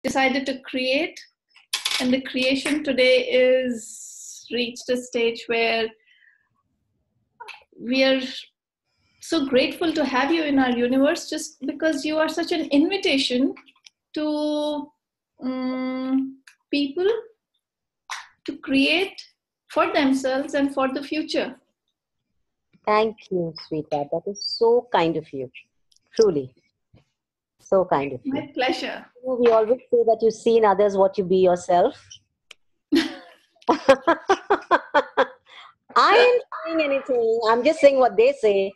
decided to create, and the creation today is reached a stage where we are so grateful to have you in our universe, just because you are such an invitation to people to create for themselves and for the future. Thank you, sweetheart. That is so kind of you. Truly. So kind of you. My pleasure. We always say that you see in others what you be yourself. I ain't saying anything. I'm just saying what they say.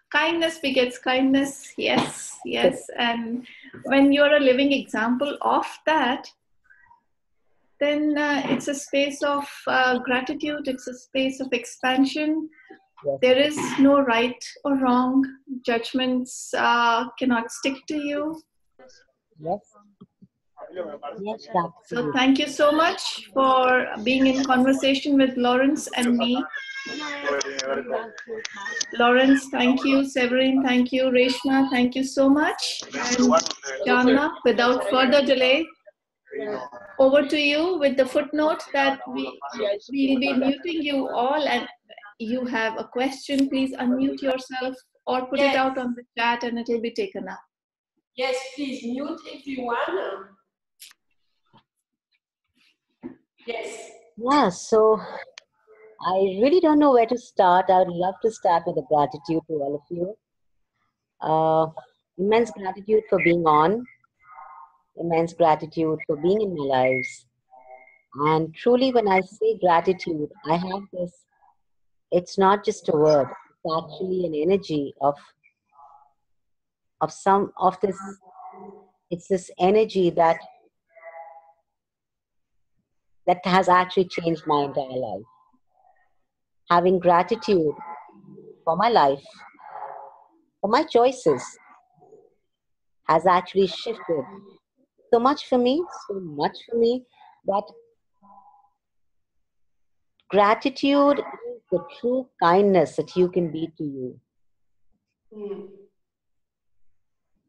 Kindness begets kindness. Yes, yes. And when you're a living example of that, then it's a space of gratitude. It's a space of expansion. Yes. There is no right or wrong. Judgments cannot stick to you. Yes. Yes, So thank you so much for being in conversation with Lawrence and me. Lawrence, thank you. Severin, thank you. Reshma, thank you so much. And Jana, without further delay, over to you with the footnote that we'll be muting you all, and you have a question, please unmute yourself or put it out on the chat and it will be taken up. Yes, please mute everyone. Yes. Yeah, so I really don't know where to start. I would love to start with a gratitude to all of you. Immense gratitude for being on. Immense gratitude for being in my lives. And truly, when I say gratitude, I have this, it's not just a word, it's actually an energy of this, it's this energy that has actually changed my entire life. Having gratitude for my life, for my choices, has actually shifted so much for me, that gratitude is the true kindness that you can be to you.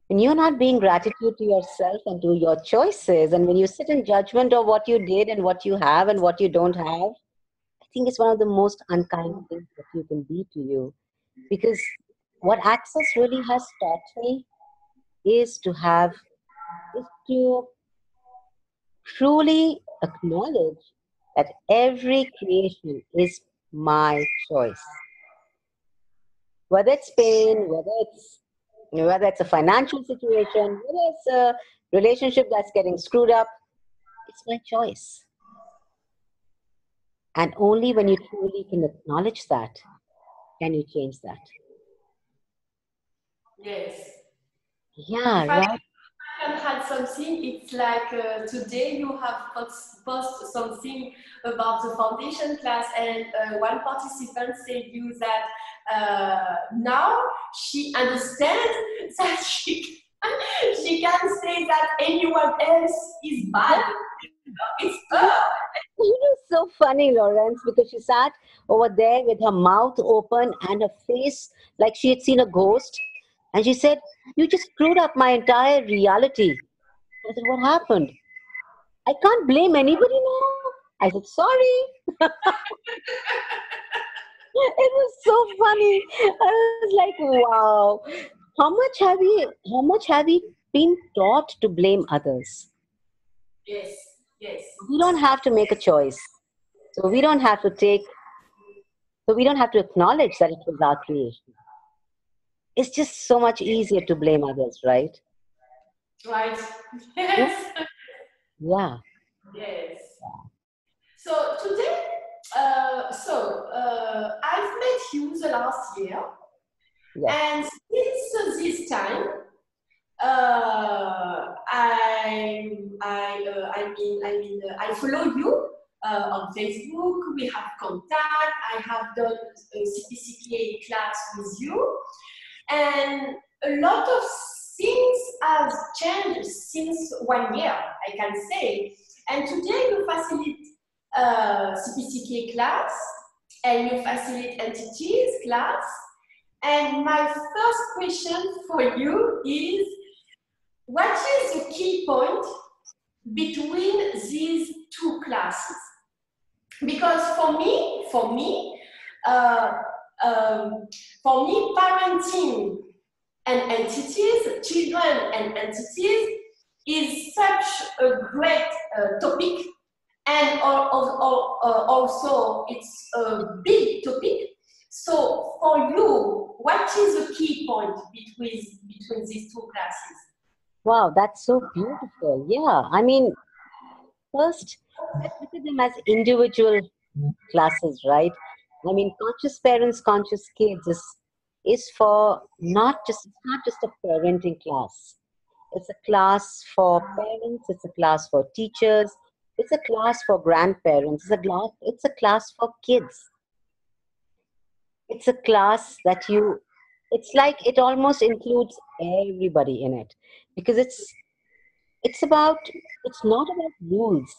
When you're not being gratitude to yourself and to your choices, and when you sit in judgment of what you did and what you have and what you don't have, I think it's one of the most unkind things that you can be to you. Because what Access really has taught me is to truly acknowledge that every creation is my choice. Whether it's pain, whether it's a financial situation, whether it's a relationship that's getting screwed up, it's my choice. And only when you truly can acknowledge that, can you change that. Yes. Yeah, right. I can add something. It's like today you have posted something about the foundation class, and one participant said you that now she understands that she can say that anyone else is bad. It's her. You know, so funny, Lawrence, because she sat over there with her mouth open and her face like she had seen a ghost. And she said, "You just screwed up my entire reality." I said, "What happened?" "I can't blame anybody now." I said, "Sorry." It was so funny. I was like, wow. How much have we been taught to blame others? Yes, yes. We don't have to make a choice. So we don't have to acknowledge that it was our creation. It's just so much easier to blame others, right? Right. Yes. Yeah. Yes. So today, I've met you the last year, and since this time, I follow you on Facebook. We have contact. I have done a CPCK class with you, and a lot of things have changed since 1 year, I can say. And today you facilitate CPCK class, and you facilitate entities class, And my first question for you is, what is the key point between these two classes? Because for me, parenting and entities, children and entities, is such a great topic, and also it's a big topic. So for you, what is the key point between these two classes? Wow, that's so beautiful. Yeah, I mean, first, let's look at them as individual classes, right? I mean, conscious parents, conscious kids is for it's not just a parenting class. It's a class for parents, it's a class for teachers, it's a class for grandparents, it's a class for kids. It's a class that it's like it almost includes everybody in it because it's about it's not about rules.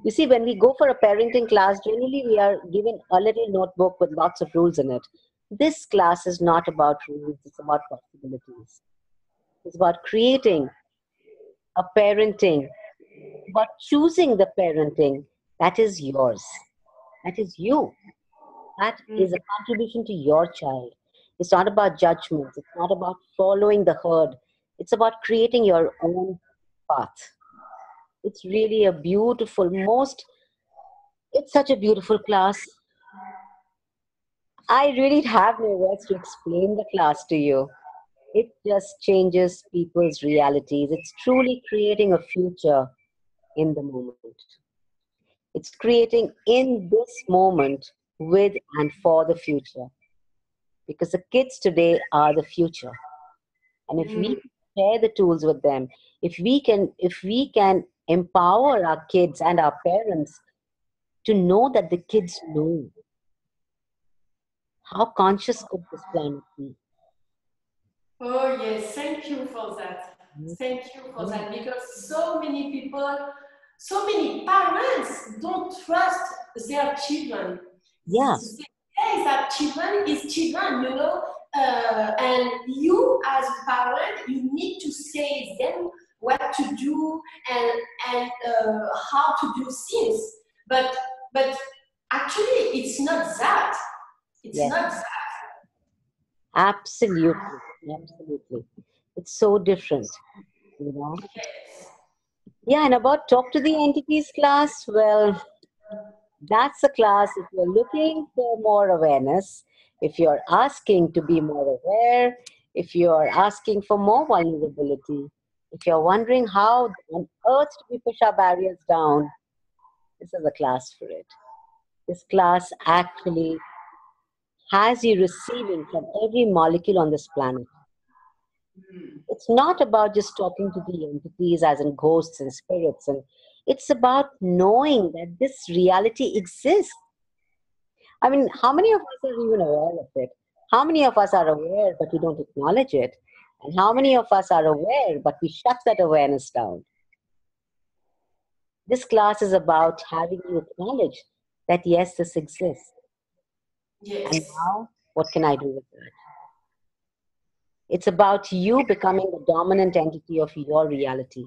You see, when we go for a parenting class, generally we are given a little notebook with lots of rules in it. This class is not about rules, it's about possibilities. It's about creating a parenting, about choosing the parenting that is yours, that is you, that is a contribution to your child. It's not about judgments, it's not about following the herd, it's about creating your own path. It's really a beautiful, it's such a beautiful class. I really have no words to explain the class to you. It just changes people's realities. It's truly creating a future in the moment. It's creating in this moment with and for the future. Because the kids today are the future. And if we share the tools with them, if we can empower our kids and our parents to know that the kids know, how conscious could this planet be? Oh yes, thank you for that. Thank you for that, because so many people, so many parents don't trust their children. Yeah. They say that children is children, and you as a parent, you need to say them what to do and how to do things. But actually, it's not that. It's Yes. not that. Absolutely. Absolutely. It's so different, you know. Yeah, and about talk to the entities class, well, that's a class if you're looking for more awareness, if you're asking to be more aware, if you're asking for more vulnerability, if you're wondering how on earth do we push our barriers down, this is a class for it. This class actually has you receiving from every molecule on this planet. It's not about just talking to the entities as in ghosts and spirits, and it's about knowing that this reality exists. I mean, how many of us are even aware of it? How many of us are aware but we don't acknowledge it? And how many of us are aware but we shut that awareness down? This class is about having you acknowledge that yes, this exists. Yes. And now, what can I do with that? It's about you becoming the dominant entity of your reality.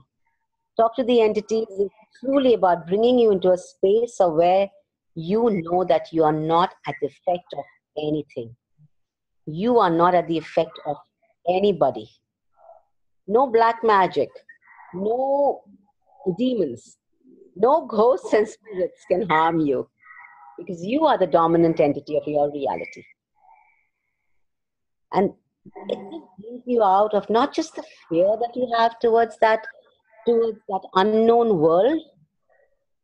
Talk to the entities is truly about bringing you into a space of where you know that you are not at the effect of anything. You are not at the effect of anybody. No black magic, no demons, no ghosts and spirits can harm you because you are the dominant entity of your reality. And it just brings you out of not just the fear that you have towards that unknown world.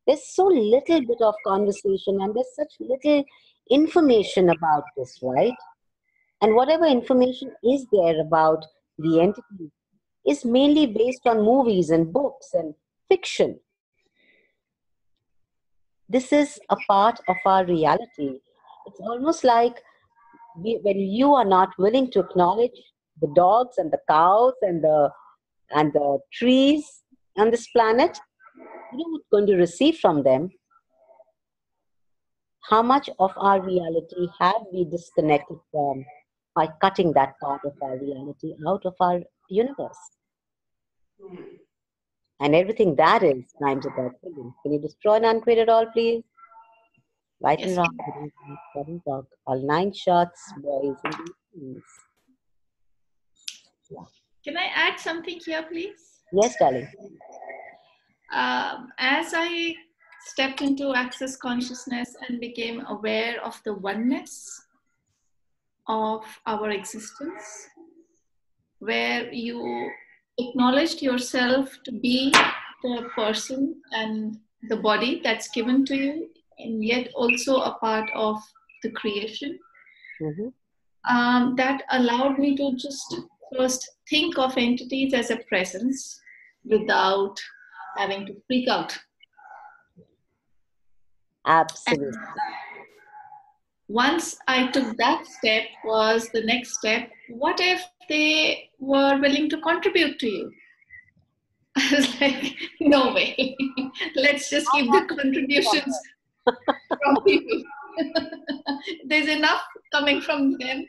There's so little bit of conversation and there's such little information about this, right? And whatever information is there about the entity is mainly based on movies and books and fiction. This is a part of our reality. It's almost like when you are not willing to acknowledge the dogs and the cows and the trees on this planet, you know what's going to receive from them? How much of our reality have we disconnected from by cutting that part of our reality out of our universe. And everything that is times about billion. Can you destroy and uncreate it all, please? Right and Yes. wrong, good and talk. All 9 shots, boys and girls. Yeah. Can I add something here, please? Yes, darling. As I stepped into access consciousness and became aware of the oneness of our existence, where you acknowledged yourself to be the person and the body that's given to you, and yet also a part of the creation, that allowed me to just first think of entities as a presence without having to freak out. Absolutely. And once I took that step, was the next step, what if they were willing to contribute to you? I was like, no way. Let's just keep the contributions from people. There's enough coming from them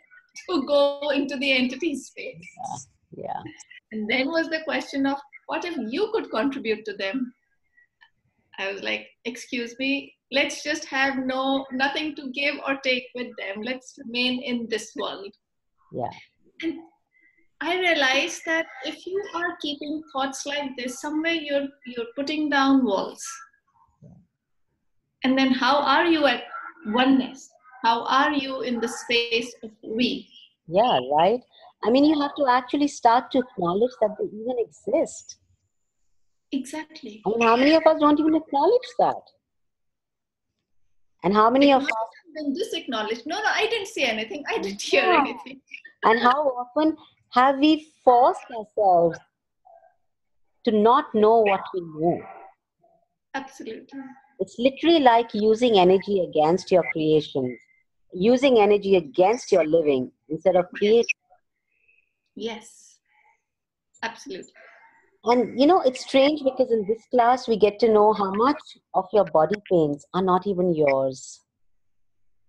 to go into the entity space. Yeah. And then was the question of, what if you could contribute to them? I was like, excuse me, let's just have nothing to give or take with them. Let's remain in this world. Yeah. And I realized that if you are keeping thoughts like this, somewhere you're putting down walls. And then how are you at oneness? How are you in the space of we? Yeah, right. I mean, you have to actually start to acknowledge that they even exist. Exactly. I mean, how many of us don't even acknowledge that? And how many of us then disacknowledge? No, I didn't see anything. I didn't hear anything. And how often have we forced ourselves to not know what we know? Absolutely. It's literally like using energy against your creations, using energy against your living instead of creating. Yes. Absolutely. And you know, it's strange because in this class we get to know how much of your body pains are not even yours.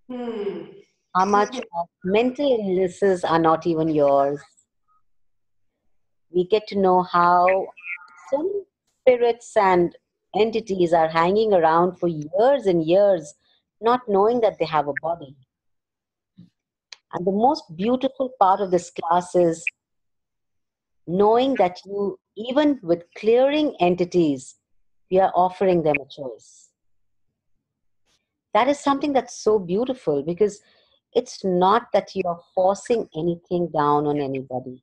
How much of mental illnesses are not even yours. We get to know how some spirits and entities are hanging around for years and years, not knowing that they have a body. And the most beautiful part of this class is knowing that you, even with clearing entities, we are offering them a choice. That is something that's so beautiful because it's not that you're forcing anything down on anybody.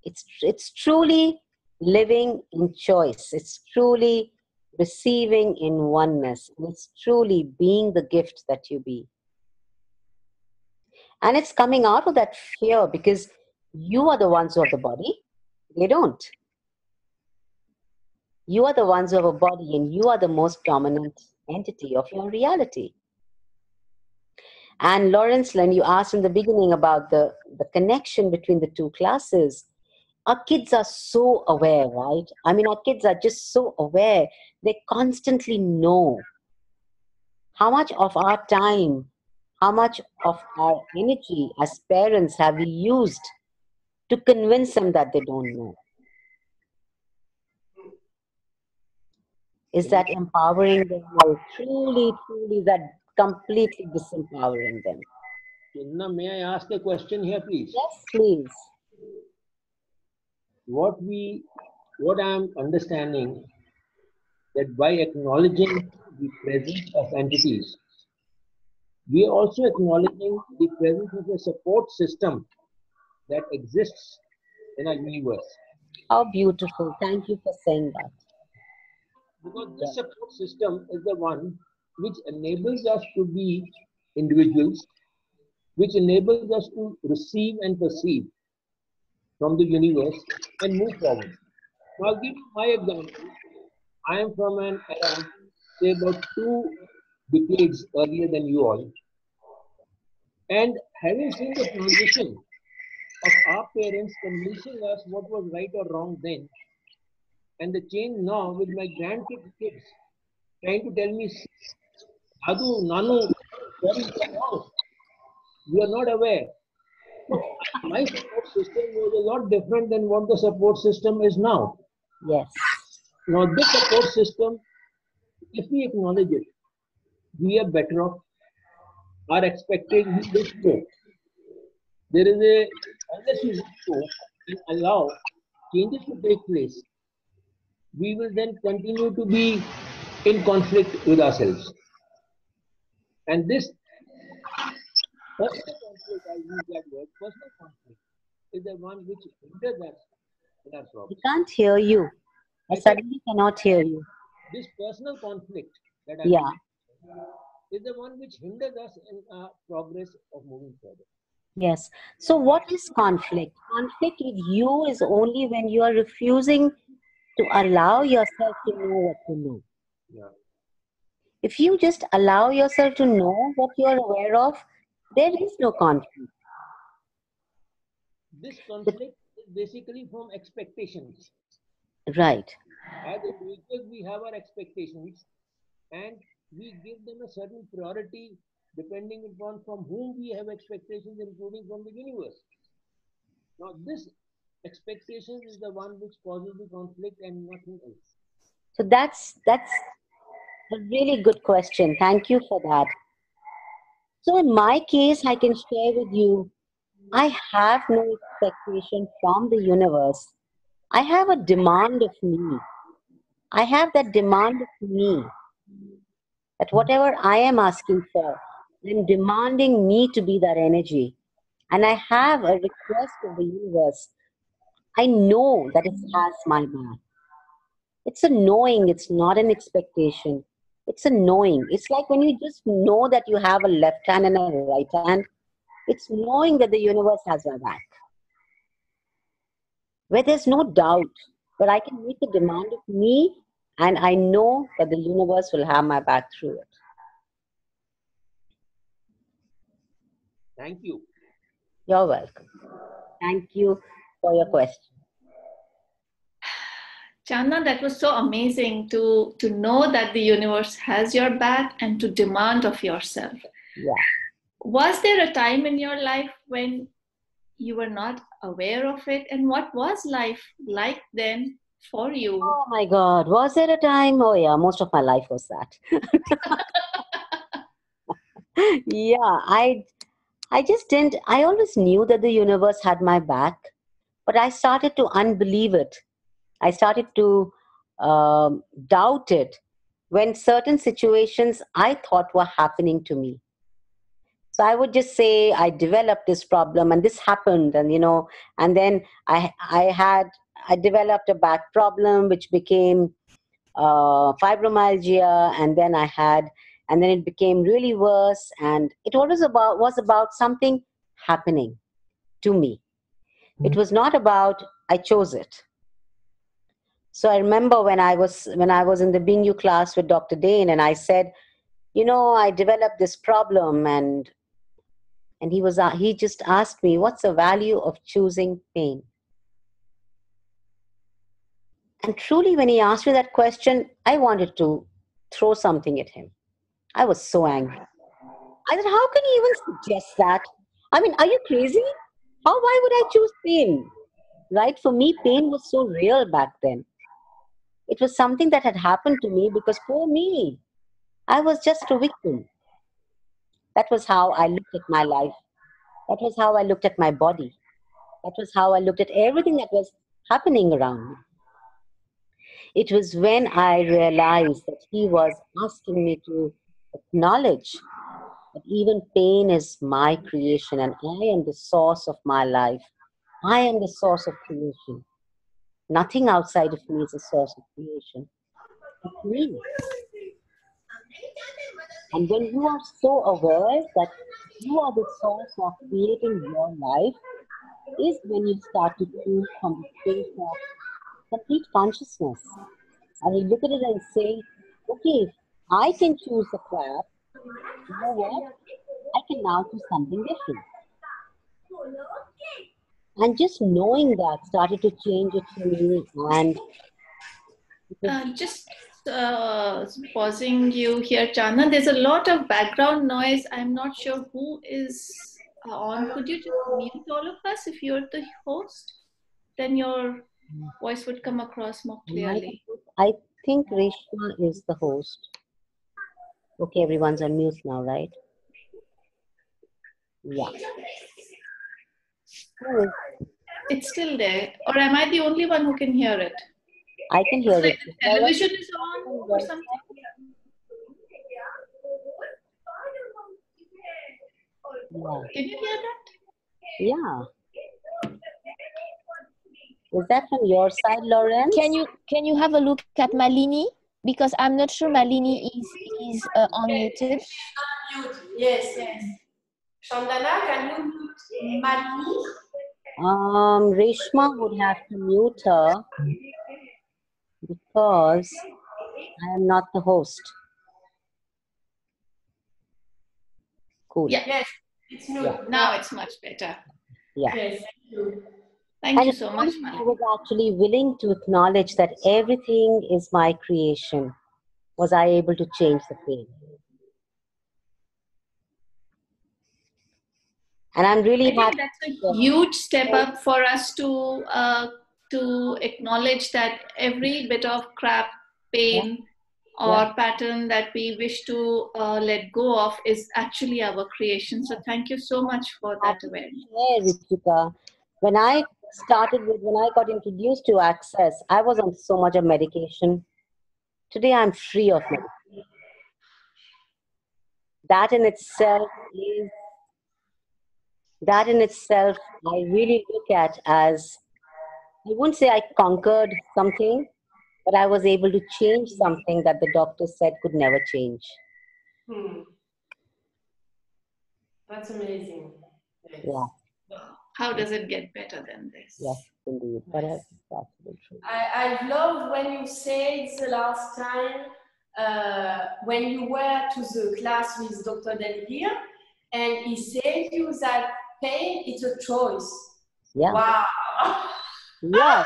It's truly living in choice. It's truly receiving in oneness. It's truly being the gift that you be. And it's coming out of that fear because you are the ones who have the body. They don't. You are the ones who have a body and you are the most dominant entity of your reality. And Lawrence, when you asked in the beginning about the connection between the two classes, our kids are so aware, right? I mean, our kids are just so aware. They constantly know how much of our time, how much of our energy as parents have we used to convince them that they don't know. Is that empowering them or truly is that completely disempowering them? Chandana, may I ask a question here, please? Yes, please. What I am understanding that by acknowledging the presence of entities, we are also acknowledging the presence of a support system that exists in our universe. How beautiful. Thank you for saying that. Because this support system is the one which enables us to be individuals, which enables us to receive and perceive from the universe and move forward. Now, I'll give you my example. I am from an era, say about 2 decades earlier than you all, and having seen the transition of our parents convincing us what was right or wrong then, and the change now with my grandkids' kids trying to tell me, Adu, Nanu, what is wrong? You are not aware. my support system was a lot different than what the support system is now. Yes. Now, this support system, if we acknowledge it, we are better off. Are expecting we wish to. There is a, unless we wish to and allow changes to take place, we will then continue to be in conflict with ourselves. And this personal conflict, I use that word, personal conflict, is the one which hinders us in our I progress. can't hear you. I suddenly cannot hear you. This personal conflict that I Yeah. mentioned is the one which hinders us in our progress of moving further. Yes. So what is conflict? Conflict with you is only when you are refusing to allow yourself to know what you know. Yeah. If you just allow yourself to know what you are aware of, there is no conflict. This conflict is basically from expectations. Right. As individuals, we have our expectations and we give them a certain priority depending upon from whom we have expectations, including from the universe. Now, this expectation is the one which causes the conflict and nothing else. So that's a really good question. Thank you for that. So in my case, I can share with you, I have no expectation from the universe. I have a demand of me. I have that demand of me that whatever I am asking for, I'm demanding me to be that energy. And I have a request of the universe. I know that it has my back. It's a knowing, it's not an expectation. It's a knowing. It's like when you just know that you have a left hand and a right hand, it's knowing that the universe has your back. Where there's no doubt, but I can meet the demand of me and I know that the universe will have my back through it. Thank you. You're welcome. Thank you for your question. Chandana, that was so amazing to know that the universe has your back and to demand of yourself. Yeah. Was there a time in your life when you were not aware of it? And what was life like then for you? Oh my God. Was there a time? Oh yeah, most of my life was that. Yeah, I just didn't, I always knew that the universe had my back, but I started to unbelieve it. I started to doubt it when certain situations I thought were happening to me. So I would just say I developed this problem and this happened, and and then I developed a back problem which became fibromyalgia, and then and then it became really worse, and it always was about something happening to me. It was not about I chose it. So I remember when I was in the Bingu class with Dr. Dane, and I said, I developed this problem, and he just asked me, what's the value of choosing pain? And truly, when he asked me that question, I wanted to throw something at him. I was so angry. I said, how can you even suggest that? I mean, are you crazy? Why would I choose pain? Right? For me, pain was so real back then. It was something that had happened to me because poor me, I was just a victim. That was how I looked at my life. That was how I looked at my body. That was how I looked at everything that was happening around me. It was when I realized that he was asking me to acknowledge that even pain is my creation and I am the source of my life. I am the source of creation. Nothing outside of me is a source of creation. It's me. And when you are so aware that you are the source of creating your life, is when you start to choose from the space of complete consciousness. And you look at it and say, okay, if I can choose the crap, you know what? I can now do something different. And just knowing that started to change it for me. And Just pausing you here, Chana. There's a lot of background noise. I'm not sure who is on. Could you just mute all of us if you're the host? Then your voice would come across more clearly. I think Reshma is the host. Okay, everyone's on mute now, right? Yeah. It's still there. Or am I the only one who can hear it? I can hear it. The television is on or something? Yeah. Can you hear that? Yeah. Is that from your side, Lauren? Can you have a look at Malini? Because I'm not sure Malini is unmuted. Unmute. Yes, yes. Chandana, can you mute Malini? Reshma would have to mute her because I am not the host. Cool. Yeah. Yes, it's mute. Yeah. Now it's much better. Yeah. Yes, thank you. Thank And you so much, I Malini. was actually willing to acknowledge that everything is my creation. Was I able to change the pain? And I'm really I think happy. that's a huge step up for us to acknowledge that every bit of crap, pain, or pattern that we wish to let go of is actually our creation. So thank you so much for that awareness. Yeah, Ritika. When I got introduced to Access, I was on so much of medication. Today I'm free of medication. That in itself, I really look at as, I wouldn't say I conquered something, but I was able to change something that the doctor said could never change. That's amazing. Yes. Yeah. How does it get better than this? Yes, indeed. That is absolutely true. I loved when you said the last time when you were to the class with Dr. Delvir, and he said you that pain is a choice. Yeah. Wow. Yeah.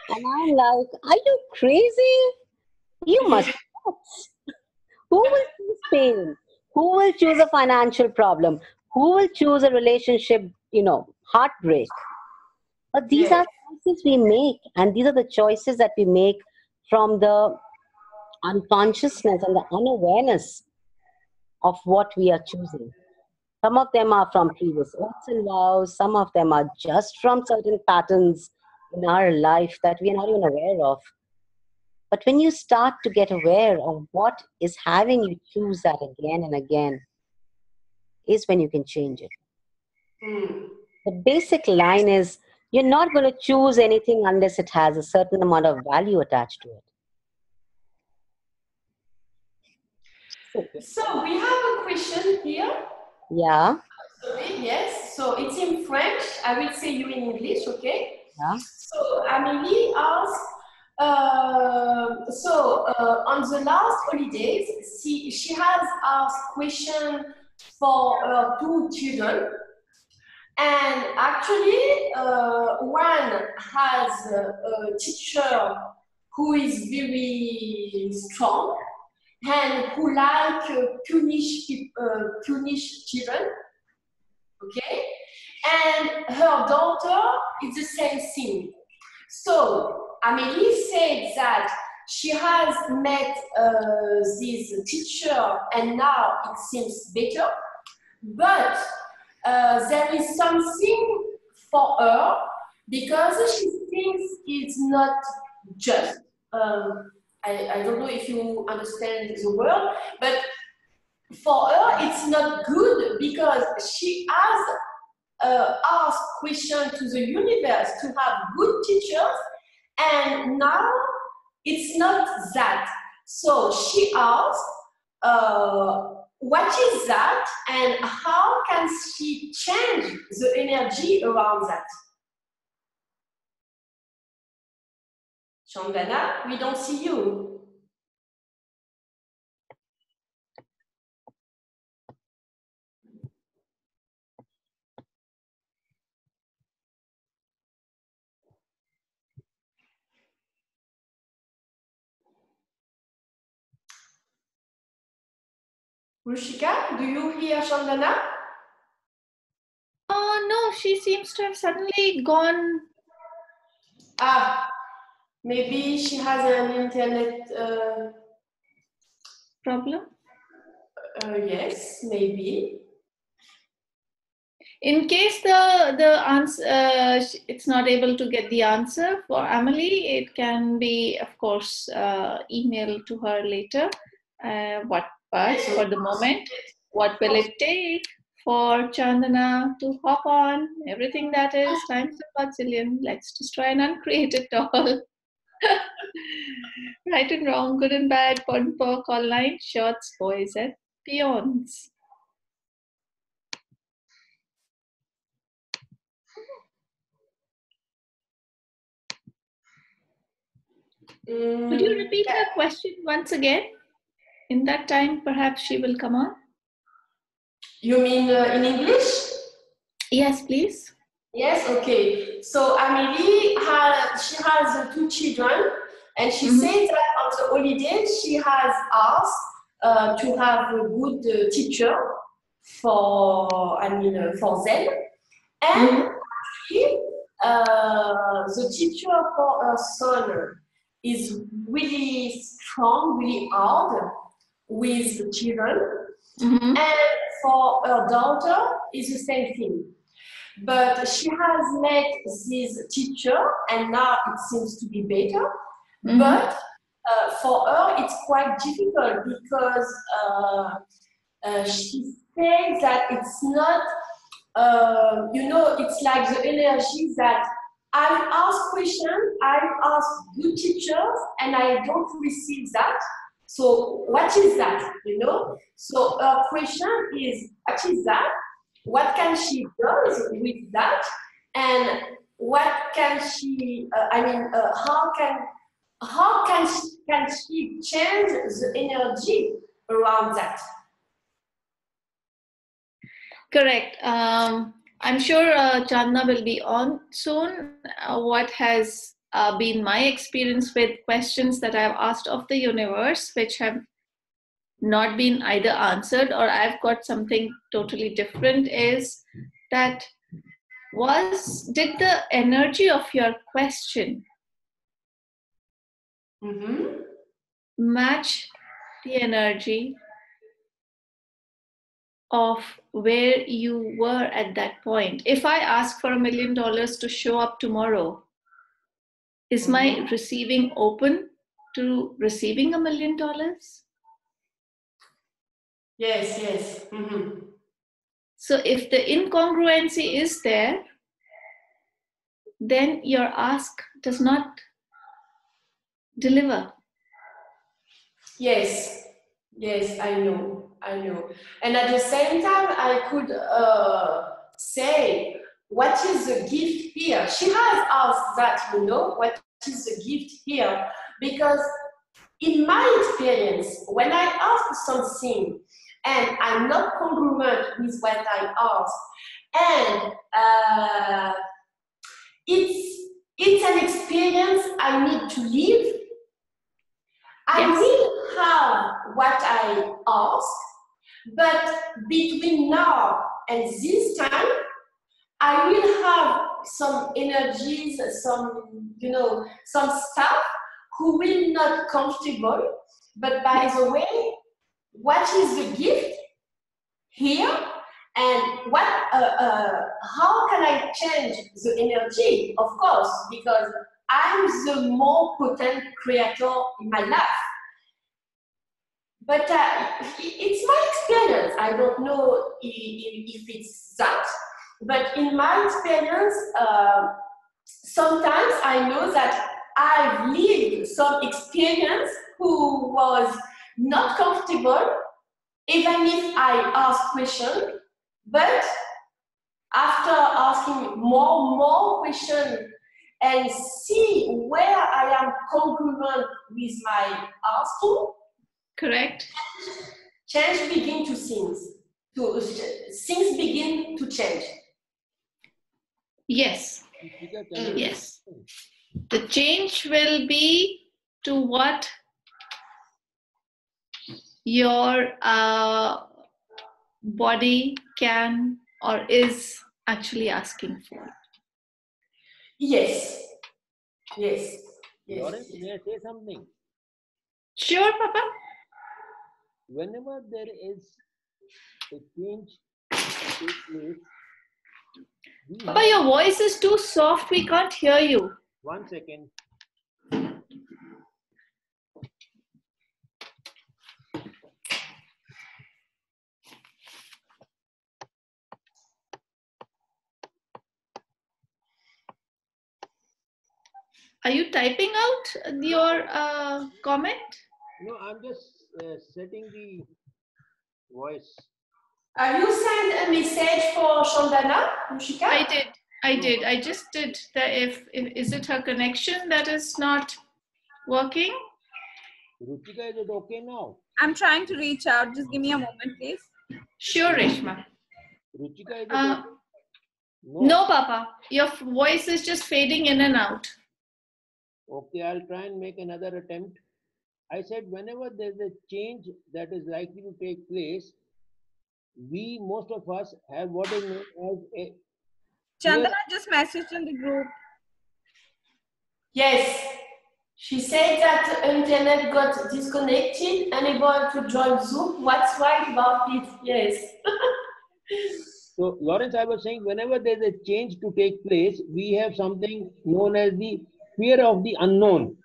And I'm like, are you crazy? You must not. Who will choose pain? Who will choose a financial problem? Who will choose a relationship, heartbreak? But these are choices we make, and these are the choices that we make from the unconsciousness and the unawareness of what we are choosing. Some of them are from previous oaths and vows, some of them are just from certain patterns in our life that we are not even aware of. But when you start to get aware of what is having you choose that again and again, is when you can change it. The basic line is, you're not going to choose anything unless it has a certain amount of value attached to it. So we have a question here. Yeah. Sorry, yes. So it's in French. I will say you in English, okay? Yeah. So Amélie asked, on the last holidays, she has asked question for her two children. And actually, one has a teacher who is very strong and who like punish children, okay? And her daughter is the same thing. So Amélie said that she has met this teacher and now it seems better, but there is something for her because she thinks it's not just. I don't know if you understand the word, but for her it's not good because she has asked question to the universe to have good teachers, and now it's not that. So she asked, what is that, and how can she change the energy around that? Chandana, we don't see you. Rushika, do you hear Chandana? she seems to have suddenly gone. Maybe she has an internet Problem? Yes, maybe. In case the answer it's not able to get the answer for Amelie, it can be, of course, emailed to her later. But for the moment, what will it take for Chandana to hop on everything that is times a bazillion? Let's just try and uncreate it all. Right and wrong, good and bad, pon pork, online, shorts, boys, and peons. Could you repeat her question once again? In that time, perhaps she will come on. You mean in English? Yes, please. Yes, okay. So Amelie she has 2 children, and she says that on the holidays she has asked to have a good teacher for them, and actually, the teacher for her son is really strong, really hard with the children, and for her daughter is the same thing. But she has met this teacher, and now it seems to be better. But for her, it's quite difficult because she says that it's not, it's like the energy that I ask questions, I ask good teachers, and I don't receive that. So what is that, So her question is, what is that? What can she do with that? And what can she, how can she change the energy around that? Correct. I'm sure Chandana will be on soon. What has been my experience with questions that I've asked of the universe, which have not been either answered or I've got something totally different, is that did the energy of your question match the energy of where you were at that point? If I ask for $1 million to show up tomorrow, is my receiving open to receiving $1 million? Yes. So if the incongruency is there, then your ask does not deliver. Yes, I know. And at the same time, I could say, what is the gift here? She has asked that, what is the gift here? Because in my experience, when I ask something and I'm not congruent with what I ask, and it's an experience I need to live, I will have what I ask, but between now and this time, I will have some energies, some stuff who will not comfortable. But by the way, what is the gift here, and how can I change the energy? Of course, because I'm the more potent creator in my life. But it's my experience. I don't know if it's that. But in my experience, sometimes I know that I've lived some experience who was not comfortable, even if I ask questions. But after asking more questions and see where I am congruent with my asking, correct, change begin to things begin to change. Yes. Yes. The change will be to what your body can or is actually asking for. Yes. Yes. Yes. Lawrence, may I say something? Sure, Papa. Whenever there is a change that takes place, Papa, your voice is too soft. We can't hear you. 1 second. Are you typing out your comment? No, I'm just setting the voice. Have you sent a message for Chandana, Mushika? I did. I just did. Is it her connection that is not working? Ruchika, is it okay now? I'm trying to reach out. Just give me a moment, please. Sure, Reshma. Ruchika, is it okay? No, Papa. Your voice is just fading in and out. Okay, I'll try and make another attempt. I said whenever there's a change that is likely to take place, most of us have what is known as a Chandana just messaged in the group. Yes. She said that the internet got disconnected, unable to join Zoom. What's right about it? Yes. So, Lawrence, I was saying whenever there's a change to take place, we have something known as the fear of the unknown.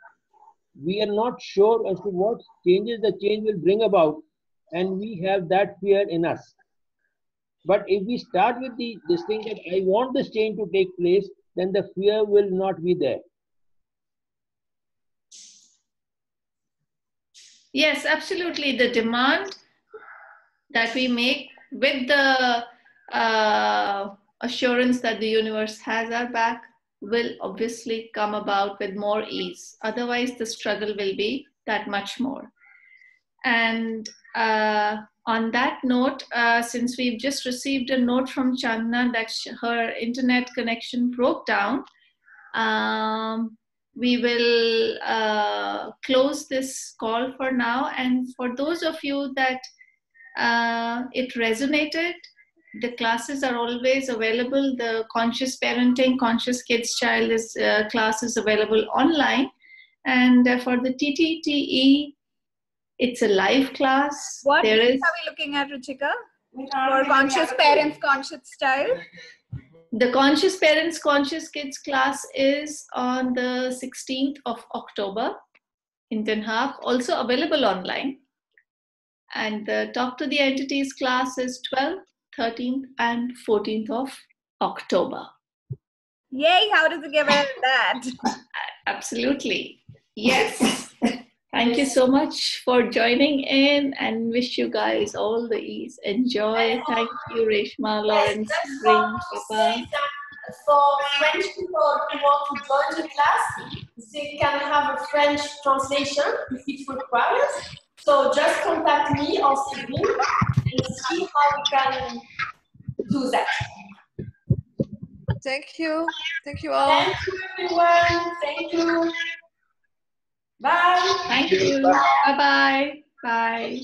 We are not sure as to what changes the change will bring about, and we have that fear in us. But if we start with this thing that I want this change to take place, then the fear will not be there. Yes, absolutely. The demand that we make with the assurance that the universe has our back will obviously come about with more ease. Otherwise, the struggle will be that much more. And on that note, since we've just received a note from Chandana that her internet connection broke down, we will close this call for now. And for those of you that it resonated, the classes are always available. The Conscious Parenting, Conscious Kids Child class is available online. And for the TTTE, it's a live class. What are we looking at, Ruchika? For Conscious Parents, Conscious Child? The Conscious Parents, Conscious Kids class is on the 16th of October in Den Haag, also available online. And the Talk to the Entities class is 12th, 13th, and 14th of October. Yay, how does it get better than that? Absolutely. Yes. Thank you so much for joining in and wish you guys all the ease. Enjoy. Thank you, Reshma, Lawrence, Spring, Papa. For French people who want to join the class, they can have a French translation if it requires. So just contact me or Sylvie and see how we can do that. Thank you. Thank you all. Thank you, everyone. Thank you. Bye. Thank you. Bye-bye. Bye.